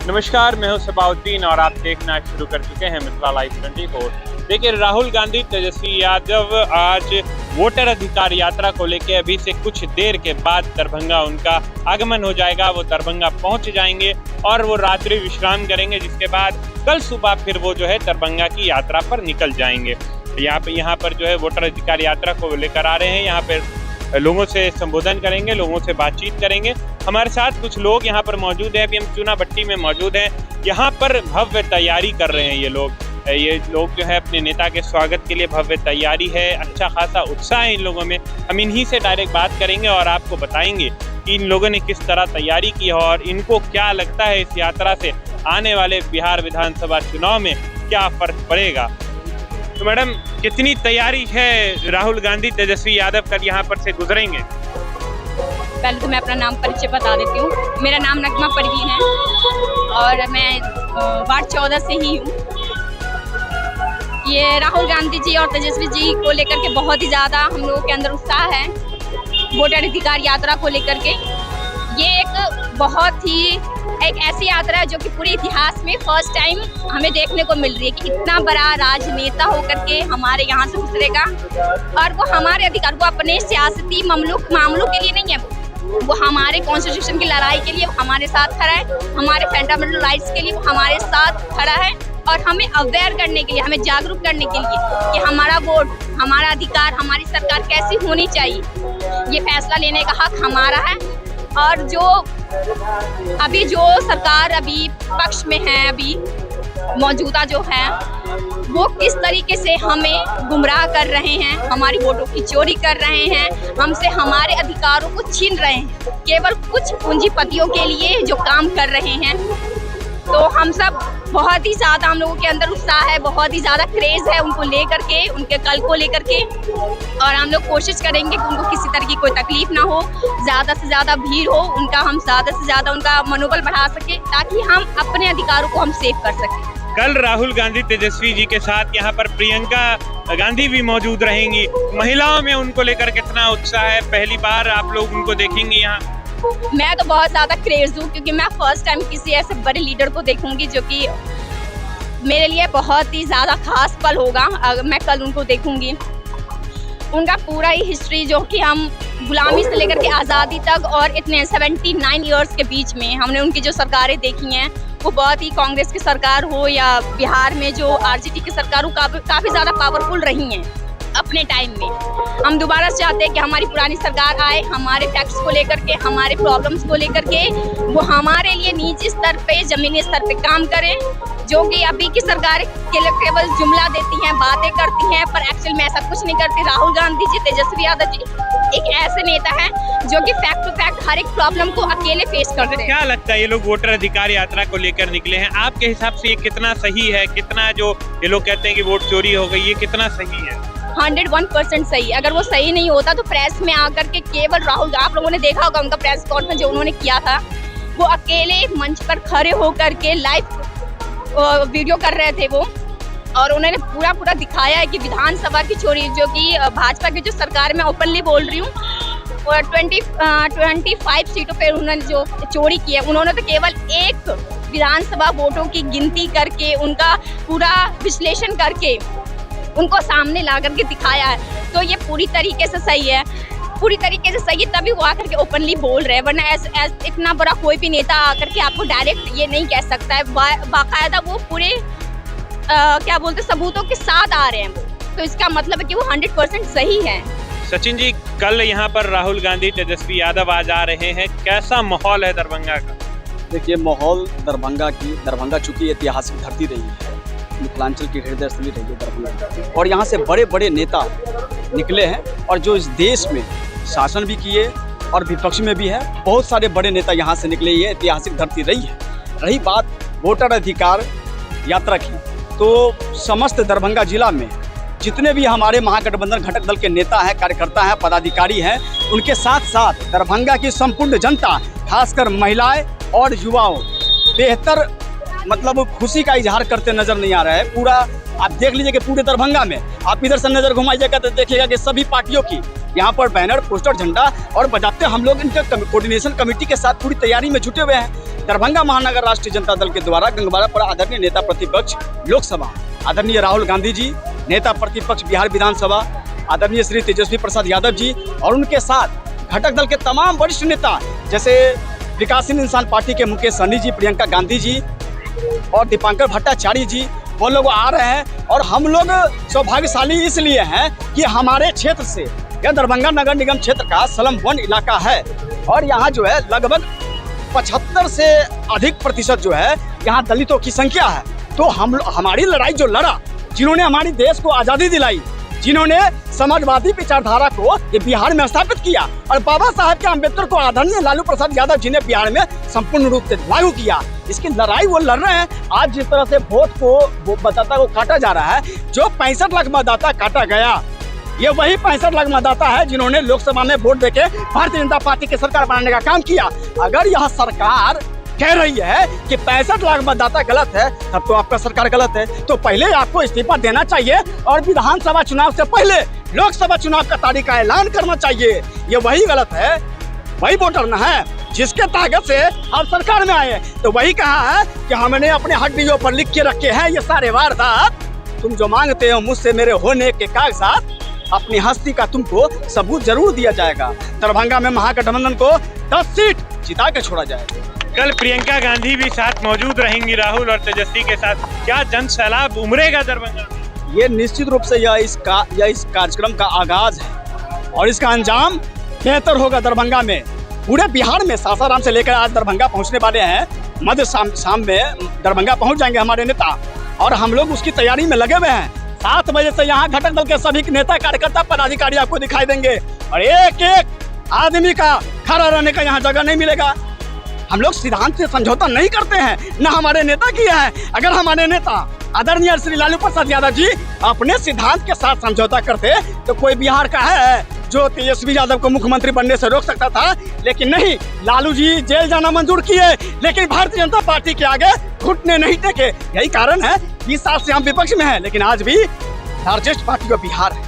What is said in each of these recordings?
नमस्कार, मैं हूं सबाउद्दीन और आप देखना शुरू कर चुके हैं मिथिला लाइव 24। देखिए, राहुल गांधी तेजस्वी यादव आज वोटर अधिकार यात्रा को लेकर अभी से कुछ देर के बाद दरभंगा उनका आगमन हो जाएगा। वो दरभंगा पहुंच जाएंगे और वो रात्रि विश्राम करेंगे, जिसके बाद कल सुबह फिर वो जो है दरभंगा की यात्रा पर निकल जाएंगे। यहाँ पर जो है वोटर अधिकार यात्रा को लेकर आ रहे हैं। यहाँ पर लोगों से संबोधन करेंगे, लोगों से बातचीत करेंगे। हमारे साथ कुछ लोग यहाँ पर मौजूद हैं। अभी हम चूनाभट्टी में मौजूद हैं। यहाँ पर भव्य तैयारी कर रहे हैं ये लोग जो है अपने नेता के स्वागत के लिए भव्य तैयारी है। अच्छा खासा उत्साह है इन लोगों में। हम इन्हीं से डायरेक्ट बात करेंगे और आपको बताएंगे कि इन लोगों ने किस तरह तैयारी की है और इनको क्या लगता है इस यात्रा से आने वाले बिहार विधानसभा चुनाव में क्या फर्क पड़ेगा। तो मैडम, कितनी तैयारी है? राहुल गांधी तेजस्वी यादव कल यहाँ पर से गुजरेंगे। पहले तो मैं अपना नाम परिचय बता देती हूँ। मेरा नाम नगमा परवीन है और मैं वार्ड 14 से ही हूँ। ये राहुल गांधी जी और तेजस्वी जी को लेकर के बहुत ही ज़्यादा हम लोगों के अंदर उत्साह है वोटर अधिकार यात्रा को लेकर के। ये एक ऐसी यात्रा है जो कि पूरे इतिहास में फर्स्ट टाइम हमें देखने को मिल रही है कि इतना बड़ा राजनेता होकर के हमारे यहाँ से गुजरेगा और वो हमारे अधिकार, वो अपने सियासती मामलों के लिए नहीं है, वो हमारे कॉन्स्टिट्यूशन की लड़ाई के लिए वो हमारे साथ खड़ा है, हमारे फंडामेंटल राइट्स के लिए वो हमारे साथ खड़ा है और हमें अवेयर करने के लिए, हमें जागरूक करने के लिए कि हमारा वोट, हमारा अधिकार, हमारी सरकार कैसी होनी चाहिए, ये फैसला लेने का हक हमारा है। और जो सरकार अभी पक्ष में है, अभी मौजूदा जो है, वो किस तरीके से हमें गुमराह कर रहे हैं, हमारी वोटों की चोरी कर रहे हैं, हमसे हमारे अधिकारों को छीन रहे हैं, केवल कुछ पूंजीपतियों के लिए जो काम कर रहे हैं। तो हम सब बहुत ही ज़्यादा, हम लोगों के अंदर उत्साह है, बहुत ही ज़्यादा क्रेज़ है उनको लेकर के, उनके कल को लेकर के। और हम लोग कोशिश करेंगे कि उनको किसी तरह की कोई तकलीफ ना हो, ज़्यादा से ज़्यादा भीड़ हो, हम ज़्यादा से ज़्यादा उनका मनोबल बढ़ा सकें ताकि हम अपने अधिकारों को हम सेव कर सकें। कल राहुल गांधी तेजस्वी जी के साथ यहाँ पर प्रियंका गांधी भी मौजूद रहेंगी। महिलाओं में उनको लेकर कितना उत्साह है? पहली बार आप लोग उनको देखेंगे यहाँ। मैं तो बहुत ज़्यादा क्रेज हूँ क्योंकि मैं फर्स्ट टाइम किसी ऐसे बड़े लीडर को देखूंगी जो कि मेरे लिए बहुत ही ज़्यादा खास पल होगा अगर मैं कल उनको देखूंगी। उनका पूरा ही हिस्ट्री जो कि हम गुलामी से लेकर के आज़ादी तक और इतने 79 ईयर्स के बीच में हमने उनकी जो सरकारें देखी हैं, वो बहुत ही, कांग्रेस की सरकार हो या बिहार में जो आरजेडी की सरकार हो, काफ़ी ज़्यादा पावरफुल रही हैं अपने टाइम में। हम दोबारा चाहते हैं कि हमारी पुरानी सरकार आए, हमारे टैक्स को लेकर के, हमारे प्रॉब्लम्स को लेकर के वो हमारे लिए निजी स्तर पे, ज़मीनी स्तर पे काम करें, जो कि अभी की सरकार केवल जुमला देती हैं, बातें करती हैं, पर एक्चुअल में ऐसा कुछ नहीं करती। राहुल गांधी जी, तेजस्वी यादव जी एक ऐसे नेता हैं जो कि फैक्ट टू फैक्ट हर एक प्रॉब्लम को अकेले फेस कर रहे हैं। क्या लगता है ये लोग वोटर अधिकार यात्रा को लेकर निकले हैं, आपके हिसाब से ये कितना सही है? कितना जो ये लोग कहते हैं कि वोट चोरी हो गई, ये कितना सही है? 101% सही। अगर वो सही नहीं होता तो प्रेस में आकर के केवल राहुल, आप लोगों ने देखा होगा उनका प्रेस कॉन्फ्रेंस जो उन्होंने किया था, वो अकेले मंच पर खड़े होकर के लाइव वीडियो कर रहे थे वो, और उन्होंने पूरा दिखाया है कि विधानसभा की चोरी, जो कि भाजपा की जो सरकार, मैं ओपनली बोल रही हूँ, 25 सीटों पर उन्होंने जो चोरी की है, उन्होंने तो केवल एक विधानसभा वोटों की गिनती करके, उनका पूरा विश्लेषण करके उनको सामने ला करके दिखाया है। तो ये पूरी तरीके से सही है, पूरी तरीके से सही है, तभी वो आकर के ओपनली बोल रहे हैं। वरना इतना बड़ा कोई भी नेता आकर के आपको डायरेक्ट ये नहीं कह सकता है। बाकायदा वो पूरे क्या बोलते सबूतों के साथ आ रहे हैं वो, तो इसका मतलब है कि वो 100% सही है। सचिन जी, कल यहाँ पर राहुल गांधी तेजस्वी यादव आज आ रहे हैं, कैसा माहौल है दरभंगा का? देखिए, माहौल दरभंगा चूंकि ऐतिहासिक धरती रही है, मिथिलांचल की हृदय स्थली रही है दरभंगा, और यहाँ से बड़े बड़े नेता निकले हैं और जो इस देश में शासन भी किए और विपक्ष में भी है, बहुत सारे बड़े नेता यहाँ से निकले। ये ऐतिहासिक धरती रही है। रही बात वोटर अधिकार यात्रा की, तो समस्त दरभंगा जिला में जितने भी हमारे महागठबंधन घटक दल के नेता हैं, कार्यकर्ता हैं, पदाधिकारी हैं, उनके साथ साथ दरभंगा की संपूर्ण जनता, खासकर महिलाएं और युवाओं, बेहतर मतलब खुशी का इजहार करते नजर नहीं आ रहा है। पूरा आप देख लीजिए कि पूरे दरभंगा में आप इधर से नजर घुमाइएगा तो देखिएगा कि सभी पार्टियों की यहाँ पर बैनर, पोस्टर, झंडा और बजाते हम लोग इनके कोऑर्डिनेशन कमेटी के साथ पूरी तैयारी में जुटे हुए हैं। दरभंगा महानगर राष्ट्रीय जनता दल के द्वारा गंगवाड़ा पर आदरणीय नेता प्रतिपक्ष लोकसभा आदरणीय राहुल गांधी जी, नेता प्रतिपक्ष बिहार विधानसभा आदरणीय श्री तेजस्वी प्रसाद यादव जी और उनके साथ घटक दल के तमाम वरिष्ठ नेता जैसे विकासशील इंसान पार्टी के मुकेश सहनी जी, प्रियंका गांधी जी और दीपांकर भट्टाचार्य जी, वो लोग आ रहे हैं। और हम लोग सौभाग्यशाली इसलिए हैं कि हमारे क्षेत्र से यह दरभंगा नगर निगम क्षेत्र का स्लम 1 इलाका है और यहाँ जो है लगभग 75 से अधिक प्रतिशत जो है यहाँ दलितों की संख्या है। तो हमारी लड़ाई जो लड़ा, जिन्होंने हमारी देश को आज़ादी दिलाई, जिन्होंने समाजवादी विचारधारा को ये बिहार में स्थापित किया और बाबा साहब के अम्बेडकर को आदरणीय लालू प्रसाद यादव जी ने बिहार में संपूर्ण रूप से लागू किया, इसकी लड़ाई वो लड़ रहे हैं। आज जिस तरह से वोट को मतदाता को काटा जा रहा है, जो 65 लाख मतदाता काटा गया, ये वही 65 लाख मतदाता है जिन्होंने लोकसभा में वोट देके भारतीय जनता पार्टी की सरकार बनाने का काम किया। अगर यह सरकार कह रही है कि 65 लाख मतदाता गलत है, तब तो आपका सरकार गलत है। तो पहले आपको इस्तीफा देना चाहिए और विधानसभा चुनाव से पहले लोकसभा चुनाव का तारीख का ऐलान करना चाहिए। ये वही गलत है, वही वोटर न है जिसके ताकत से आप सरकार में आए। तो वही कहा है कि हमने अपने हड्डियों पर लिख के रखे हैं ये सारे वारदात, तुम जो मांगते हो मुझसे मेरे होने के कागजात, अपनी हस्ती का तुमको सबूत जरूर दिया जाएगा। दरभंगा में महागठबंधन को 10 सीट जिता के छोड़ा जाएगा। कल प्रियंका गांधी भी साथ मौजूद रहेंगी राहुल और तेजस्वी के साथ, क्या जन सैलाब उमड़ेगा दरभंगा? ये निश्चित रूप से यह इस कार्यक्रम का आगाज है और इसका अंजाम बेहतर होगा दरभंगा में। पूरे बिहार में सासाराम से लेकर आज दरभंगा पहुंचने वाले हैं। मध्य शाम में दरभंगा पहुंच जाएंगे हमारे नेता और हम लोग उसकी तैयारी में लगे हुए हैं। 7 बजे से यहाँ घटक दल के सभी नेता कार्यकर्ता पदाधिकारी आपको दिखाई देंगे और एक एक आदमी का खड़ा रहने का यहाँ जगह नहीं मिलेगा। हम लोग सिद्धांत से समझौता नहीं करते हैं, न हमारे नेता किया है। अगर हमारे नेता आदरणीय श्री लालू प्रसाद यादव जी अपने सिद्धांत के साथ समझौता करते तो कोई बिहार का है जो तेजस्वी यादव को मुख्यमंत्री बनने से रोक सकता था, लेकिन नहीं। लालू जी जेल जाना मंजूर किए लेकिन भारतीय जनता पार्टी के आगे घुटने नहीं टेके। यही कारण है 20 साल से हम विपक्ष में हैं, लेकिन आज भी लार्जेस्ट पार्टी का बिहार है।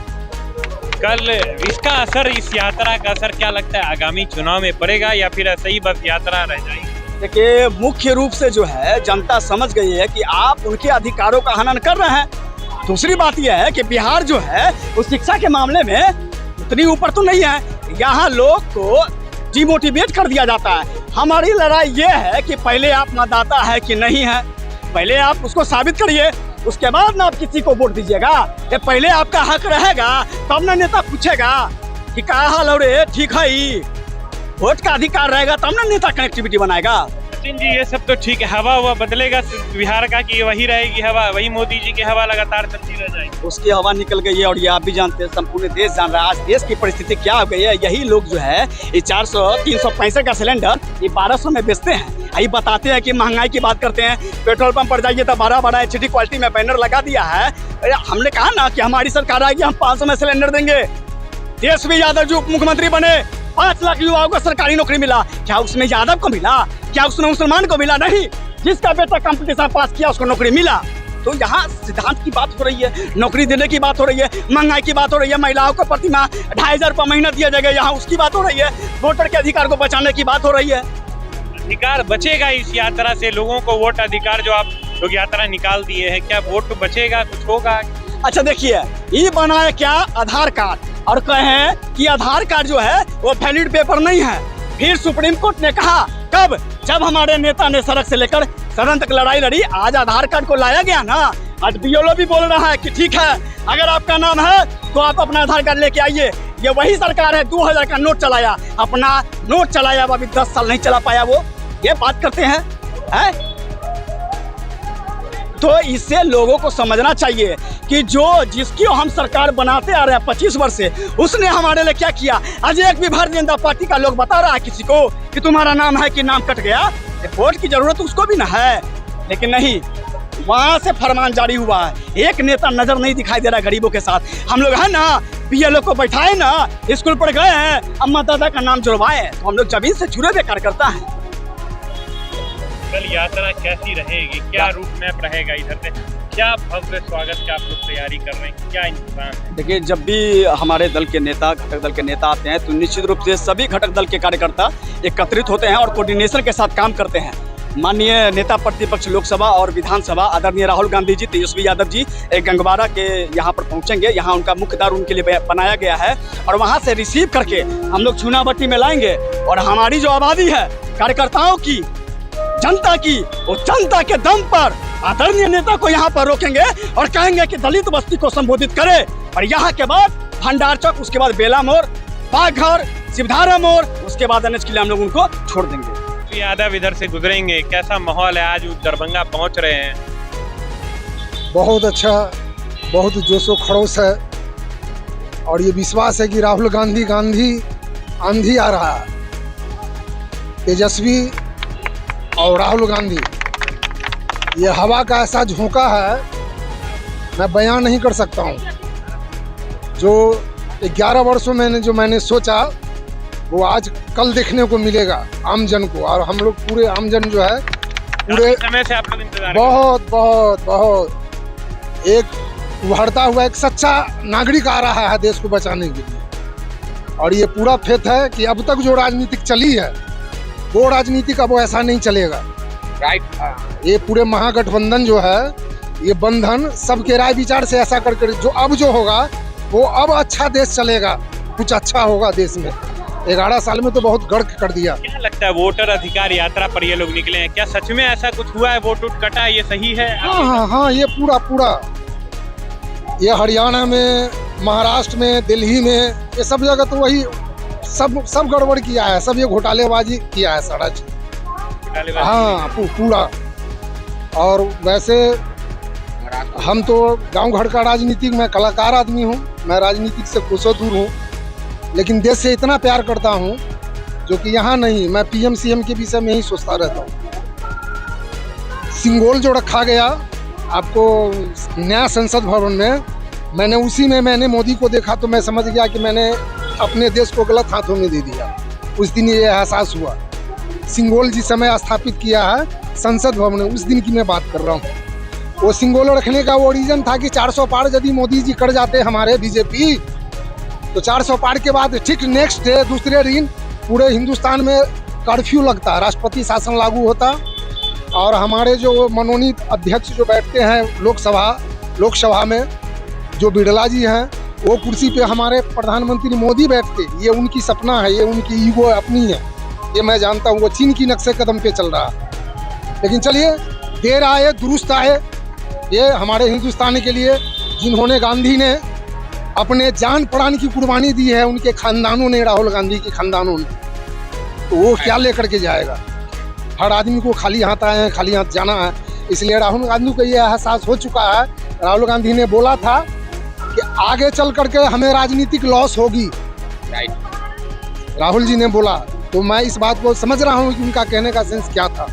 कल इसका असर, इस यात्रा का असर क्या लगता है आगामी चुनाव में पड़ेगा या फिर ऐसे ही बस यात्रा रह जाएगी? देखिए, मुख्य रूप से जो है जनता समझ गई है कि आप उनके अधिकारों का हनन कर रहे हैं। दूसरी बात यह है कि बिहार जो है वो शिक्षा के मामले में उतनी ऊपर तो नहीं है। यहाँ लोग को डिमोटिवेट कर दिया जाता है। हमारी लड़ाई ये है कि पहले आप मतदाता है कि नहीं है, पहले आप उसको साबित करिए, उसके बाद ना आप किसी को वोट दीजिएगा। ये पहले आपका हक रहेगा तब ना नेता पूछेगा कि क्या हाल हो रे, ठीक है ही। वोट का अधिकार रहेगा तब ना नेता कनेक्टिविटी बनाएगा। सचिन जी, ये सब तो ठीक है, हवा बदलेगा बिहार का कि वही रहेगी हवा, वही मोदी जी की हवा लगातार चलती रह जाएगी? उसकी हवा निकल गई है और ये आप भी जानते हैं, संपूर्ण देश जान रहा है। आज देश की परिस्थिति क्या हो गई है। यही लोग जो है ये 400-365 का सिलेंडर ये 1200 में बेचते हैं। यही बताते हैं कि महंगाई की बात करते हैं। पेट्रोल पंप पर जाइए तो बड़ा HD क्वालिटी में बैनर लगा दिया है। हमने कहा ना कि हमारी सरकार आएगी, हम 500 में सिलेंडर देंगे। तेजस्वी यादव जो उप मुख्यमंत्री बने, 5 लाख युवाओं को सरकारी नौकरी मिला। क्या उसमें यादव को मिला? क्या उसमें मुसलमान को मिला? नहीं। जिसका बेटा कंपटीशन पास किया उसको नौकरी मिला। तो यहाँ सिद्धांत की बात हो रही है, नौकरी देने की बात हो रही है, महंगाई की बात हो रही है, महिलाओं को प्रति माह 2500 रुपये महीना दिया जाएगा, यहाँ उसकी बात हो रही है, वोटर के अधिकार को बचाने की बात हो रही है। अधिकार बचेगा इस यात्रा से? लोगों को वोट अधिकार जो आप लोग यात्रा निकाल दिए हैं, क्या वोट तो बचेगा, कुछ होगा? अच्छा देखिए, ये बना है क्या आधार कार्ड और कहें कि आधार कार्ड जो है वो वैलिड पेपर नहीं है। फिर सुप्रीम कोर्ट ने कहा, कब? जब हमारे नेता ने सड़क से लेकर सदन तक लड़ाई लड़ी। आज आधार कार्ड को लाया गया ना। आज BLO भी बोल रहा है कि ठीक है, अगर आपका नाम है तो आप अपना आधार कार्ड लेके आइए। ये वही सरकार है 2000 का नोट चलाया, अपना नोट चलाया, अभी 10 साल नहीं चला पाया वो। ये बात करते हैं, है? तो इससे लोगों को समझना चाहिए कि जिसकी हम सरकार बनाते आ रहे हैं 25 वर्ष से, उसने हमारे लिए क्या किया। आज एक भी भारतीय जनता पार्टी का लोग बता रहा है किसी को कि तुम्हारा नाम है कि नाम कट गया। वोट की जरूरत उसको भी ना है, लेकिन नहीं, वहां से फरमान जारी हुआ है। एक नेता नजर नहीं दिखाई दे रहा गरीबों के साथ। हम लोग है ना BLO को बैठाए ना, स्कूल पर गए हैं, अब मतदाता का नाम जुड़वाए, तो हम लोग जमीन से जुड़े हुए कार्यकर्ता हैं। कल यात्रा कैसी रहेगी, क्या रूट मैप रहेगा इधर से, क्या भव्य स्वागत का आप लोग तैयारी कर रहे हैं, क्या इंतजाम है? देखिए, जब भी हमारे दल के नेता, घटक दल के नेता आते हैं तो निश्चित रूप से सभी घटक दल के कार्यकर्ता एकत्रित होते हैं और कोऑर्डिनेशन के साथ काम करते हैं। माननीय नेता प्रतिपक्ष लोकसभा और विधानसभा आदरणीय राहुल गांधी जी, तेजस्वी यादव जी एक गंगवाड़ा के यहाँ पर पहुँचेंगे। यहाँ उनका मुख्य द्वार उनके लिए बनाया गया है और वहाँ से रिसीव करके हम लोग चुनावटी में लाएंगे और हमारी जो आबादी है कार्यकर्ताओं की, जनता की, वो जनता के दम पर आदरणीय नेता को यहाँ पर रोकेंगे और कहेंगे कि दलित बस्ती को संबोधित करे। और यहाँ के बाद भंडार चौक, उसके बाद बेला मोड़, बाघर, शिवधारा मोड़, उसके बाद एनएच के लिए हम लोग उनको छोड़ देंगे। यादव इधर से गुजरेंगे, कैसा माहौल है? आज दरभंगा पहुंच रहे हैं। बहुत अच्छा, बहुत जोशो खरोश है और ये विश्वास है कि राहुल गांधी आंधी आ रहा है। तेजस्वी और राहुल गांधी, ये हवा का ऐसा झोंका है, मैं बयान नहीं कर सकता हूँ। जो 11 वर्षों में जो मैंने सोचा वो आज कल देखने को मिलेगा आम जन को। और हम लोग पूरे आम जन जो है पूरे समय से आप लोग इंतजार बहुत एक उभरता हुआ एक सच्चा नागरिक आ रहा है देश को बचाने के लिए। और ये पूरा फेथ है कि अब तक जो राजनीतिक चली है वो राजनीतिक अब ऐसा नहीं चलेगा। राइट। ये पूरे महागठबंधन जो है, ये बंधन सबके राय विचार से ऐसा करके जो होगा वो अब अच्छा देश चलेगा, कुछ अच्छा होगा देश में। 11 साल में तो बहुत गर्क कर दिया। क्या लगता है, वोटर अधिकार यात्रा पर ये लोग निकले हैं, क्या सच में ऐसा कुछ हुआ है? वोट उठ कटा, ये सही है? हाँ, ये पूरा ये हरियाणा में, महाराष्ट्र में, दिल्ली में, ये सब जगह तो वही सब गड़बड़ किया है, सब ये घोटालेबाजी किया है सारा चीज। हाँ पूरा। और वैसे हम तो गांव घर का राजनीतिक, मैं कलाकार आदमी हूँ, मैं राजनीतिक से कोसों दूर हूँ, लेकिन देश से इतना प्यार करता हूँ जो कि यहाँ नहीं, मैं पीएम सीएम के विषय में ही सोचता रहता हूँ। सिंगोल जो रखा गया आपको नया संसद भवन में, मैंने उसी में मैंने मोदी को देखा तो मैं समझ गया कि मैंने अपने देश को गलत हाथों में दे दिया। उस दिन ये एहसास हुआ। सिंगोल जिस समय स्थापित किया है संसद भवन में, उस दिन की मैं बात कर रहा हूँ। वो सिंगोल रखने का वो रीज़न था कि 400 पार यदि मोदी जी कर जाते हमारे बीजेपी, तो 400 पार के बाद ठीक नेक्स्ट डे दूसरे दिन पूरे हिंदुस्तान में कर्फ्यू लगता, राष्ट्रपति शासन लागू होता और हमारे जो मनोनीत अध्यक्ष जो बैठते हैं लोकसभा में, जो बिरला जी हैं, वो कुर्सी पे हमारे प्रधानमंत्री मोदी बैठते। ये उनकी सपना है, ये उनकी ईगो अपनी है, ये मैं जानता हूँ। वो चीन की नक्शे कदम पे चल रहा है। लेकिन चलिए, देर आए दुरुस्त आए, ये हमारे हिंदुस्तान के लिए जिन्होंने गांधी ने अपने जान प्राण की कुर्बानी दी है, उनके खानदानों ने, राहुल गांधी के खानदानों ने, तो वो क्या लेकर के जाएगा? हर आदमी को खाली हाथ आए हैं, खाली हाथ जाना है। इसलिए राहुल गांधी को ये एहसास हो चुका है। राहुल गांधी ने बोला था कि आगे चल करके हमें राजनीतिक लॉस होगी। राहुल जी ने बोला, तो मैं इस बात को समझ रहा हूँ कि उनका कहने का सेंस क्या था।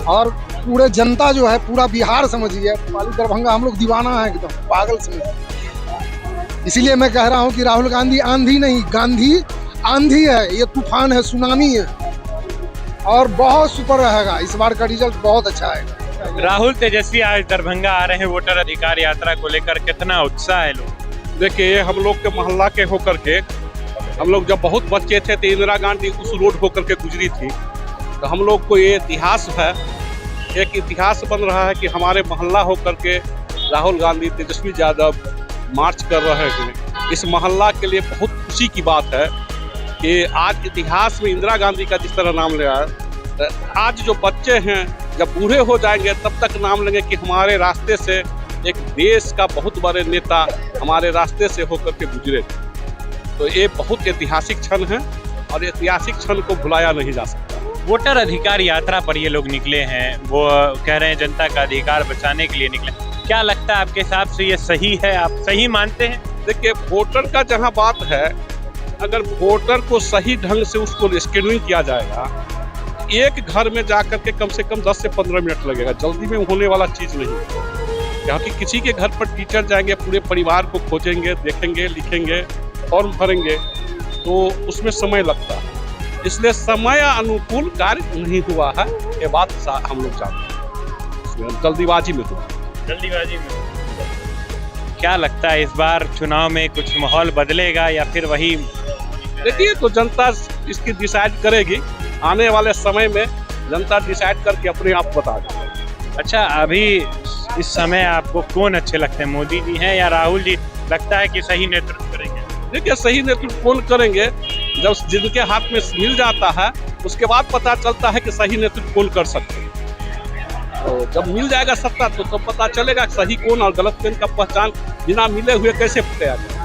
और पूरे जनता जो है, पूरा बिहार समझिए, दरभंगा हम लोग दीवाना है, एकदम पागल समझिए। इसीलिए मैं कह रहा हूँ कि राहुल गांधी आंधी नहीं, गांधी आंधी है, ये तूफान है, सुनामी है और बहुत सुपर रहेगा। इस बार का रिजल्ट बहुत अच्छा आएगा। राहुल तेजस्वी आज दरभंगा आ रहे हैं वोटर अधिकार यात्रा को लेकर, कितना उत्साह है लोग? देखिए, हम लोग के मोहल्ला के होकर के, हम लोग जब बहुत बच्चे थे तो इंदिरा गांधी उस रोड होकर के गुजरी थी, तो हम लोग को ये इतिहास है, एक इतिहास बन रहा है कि हमारे मोहल्ला होकर के राहुल गांधी, तेजस्वी यादव मार्च कर रहे हैं। इस मोहल्ला के लिए बहुत खुशी की बात है कि आज इतिहास में इंदिरा गांधी का जिस तरह नाम लिया है, आज जो बच्चे हैं जब बूढ़े हो जाएंगे तब तक नाम लेंगे कि हमारे रास्ते से एक देश का बहुत बड़े नेता हमारे रास्ते से होकर के गुजरे। तो ये बहुत ऐतिहासिक क्षण है और ऐतिहासिक क्षण को भुलाया नहीं जा सकता। वोटर अधिकार यात्रा पर ये लोग निकले हैं, वो कह रहे हैं जनता का अधिकार बचाने के लिए निकले। क्या लगता है आपके हिसाब से ये सही है? आप सही मानते हैं? देखिए, वोटर का जहाँ बात है, अगर वोटर को सही ढंग से उसको स्क्रीनिंग किया जाएगा, एक घर में जाकर के कम से कम 10 से 15 मिनट लगेगा, जल्दी में होने वाला चीज़ नहीं। क्योंकि किसी के घर पर टीचर जाएंगे, पूरे परिवार को खोजेंगे, देखेंगे, लिखेंगे, फॉर्म भरेंगे, तो उसमें समय लगता है। इसलिए समय अनुकूल कार्य नहीं हुआ है, ये बात हम लोग जानते हैं। जल्दीबाजी में हुआ। जल्दीबाजी में क्या लगता है, इस बार चुनाव में कुछ माहौल बदलेगा या फिर वही? देखिए, तो जनता इसकी डिसाइड करेगी। आने वाले समय में जनता डिसाइड करके अपने आप बता देगी। अच्छा, अभी इस समय आपको कौन अच्छे लगते हैं, मोदी जी हैं या राहुल जी? लगता है कि सही नेतृत्व करेंगे? देखिए, सही नेतृत्व कौन करेंगे, जब जिनके हाथ में मिल जाता है उसके बाद पता चलता है कि सही नेतृत्व कौन कर सकते हैं। तो जब मिल जाएगा सत्ता तो पता चलेगा सही कौन और गलत कौन का पहचान बिना मिले हुए कैसे पड़ेगा।